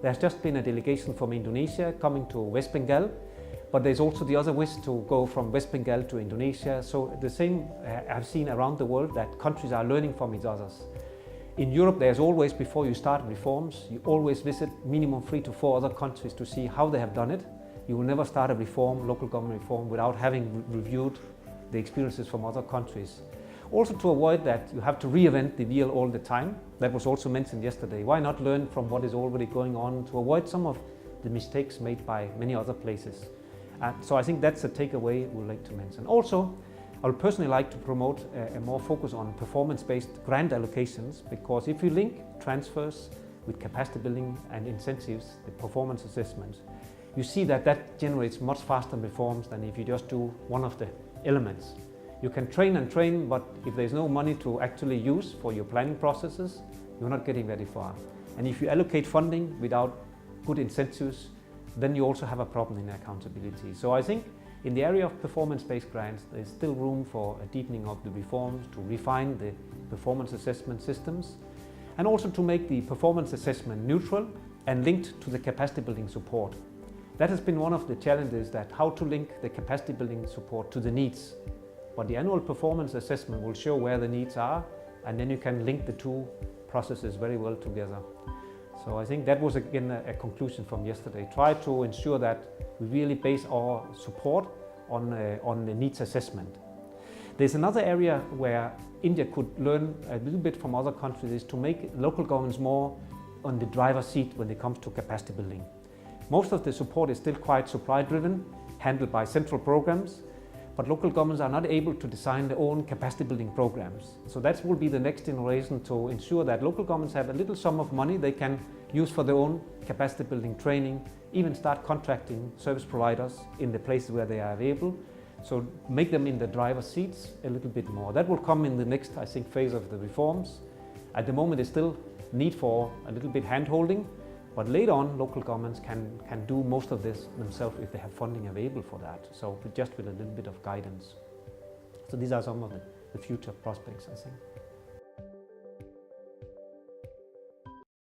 There's just been a delegation from Indonesia coming to West Bengal, but there's also the other wish to go from West Bengal to Indonesia. So the same I've seen around the world, that countries are learning from each other. In Europe, there's always, before you start reforms, you always visit minimum 3 to 4 other countries to see how they have done it. You will never start a reform, local government reform, without having reviewed the experiences from other countries. Also to avoid that you have to reinvent the wheel all the time. That was also mentioned yesterday. Why not learn from what is already going on to avoid some of the mistakes made by many other places? So I think that's a takeaway we'd like to mention. Also, I would personally like to promote a more focus on performance-based grant allocations, because if you link transfers with capacity building and incentives, the performance assessments, you see that that generates much faster reforms than if you just do one of the elements. You can train and train, but if there's no money to actually use for your planning processes, you're not getting very far. And if you allocate funding without good incentives, then you also have a problem in accountability. So I think in the area of performance-based grants, there's still room for a deepening of the reforms, to refine the performance assessment systems, and also to make the performance assessment neutral and linked to the capacity building support. That has been one of the challenges, that how to link the capacity building support to the needs. But the annual performance assessment will show where the needs are, and then you can link the two processes very well together. So I think that was again a conclusion from yesterday. Try to ensure that we really base our support on the needs assessment. There's another area where India could learn a little bit from other countries, is to make local governments more on the driver's seat when it comes to capacity building. Most of the support is still quite supply driven, handled by central programs, but local governments are not able to design their own capacity building programs. So that will be the next generation, to ensure that local governments have a little sum of money they can use for their own capacity building training, even start contracting service providers in the places where they are available. So make them in the driver's seats a little bit more. That will come in the next, I think, phase of the reforms. At the moment, there's still need for a little bit hand-holding, but later on, local governments can do most of this themselves if they have funding available for that. So just with a little bit of guidance. So these are some of the future prospects, I think.